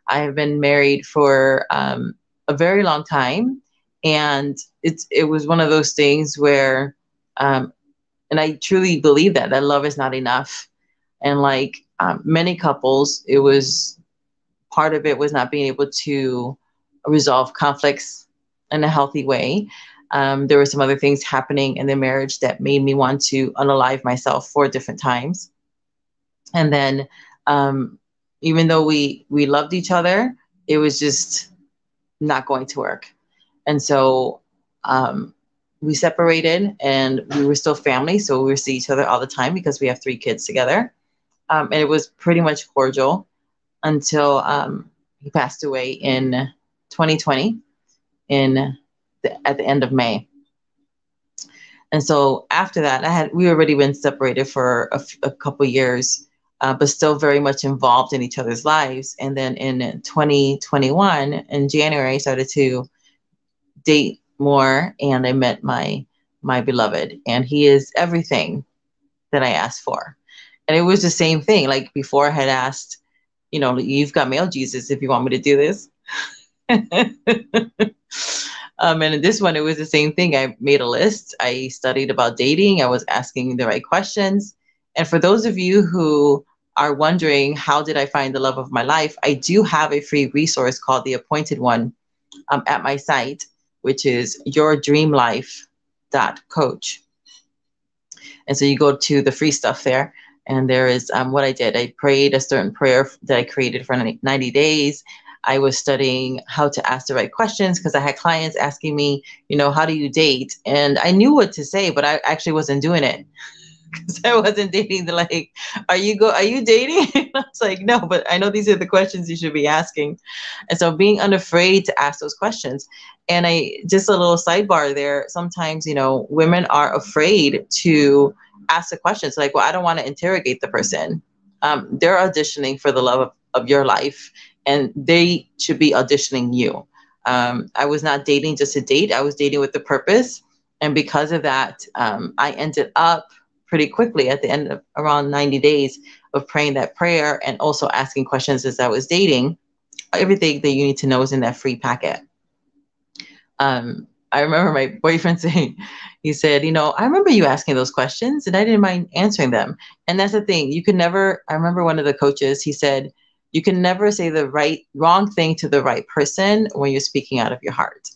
I have been married for a very long time, and it was one of those things where, and I truly believe that love is not enough. And like many couples, it was part of it was not being able to resolve conflicts in a healthy way. There were some other things happening in the marriage that made me want to unalive myself 4 different times. And then, even though we loved each other, it was just not going to work. And so we separated, and we were still family, so we would see each other all the time because we have 3 kids together. And it was pretty much cordial until he passed away in 2020 at the end of May. And so after that, we already been separated for a couple years, but still very much involved in each other's lives. And then in 2021, in January, I started to date more, and I met my beloved, and he is everything that I asked for. And it was the same thing. Like before, I had asked, you've got male Jesus if you want me to do this. And in this one, it was the same thing. I made a list. I studied about dating. I was asking the right questions. And for those of you who are wondering, how did I find the love of my life? I do have a free resource called The Appointed One at my site, which is yourdreamlife.coach. And so you go to the free stuff there. And there is what I did. I prayed a certain prayer that I created for 90 days. I was studying how to ask the right questions because I had clients asking me, how do you date? And I knew what to say, but I actually wasn't doing it because I wasn't dating. They're like, are you dating? I was like, no, but I know these are the questions you should be asking. And so being unafraid to ask those questions. And just a little sidebar there. Sometimes, women are afraid to ask the questions like, well, I don't want to interrogate the person. They're auditioning for the love of your life, and they should be auditioning you. I was not dating just to date. I was dating with the purpose. And because of that, I ended up pretty quickly at the end of around 90 days of praying that prayer and also asking questions as I was dating. Everything that you need to know is in that free packet. I remember my boyfriend saying, he said, I remember you asking those questions and I didn't mind answering them. And that's the thing. I remember one of the coaches, he said, you can never say the wrong thing to the right person when you're speaking out of your heart.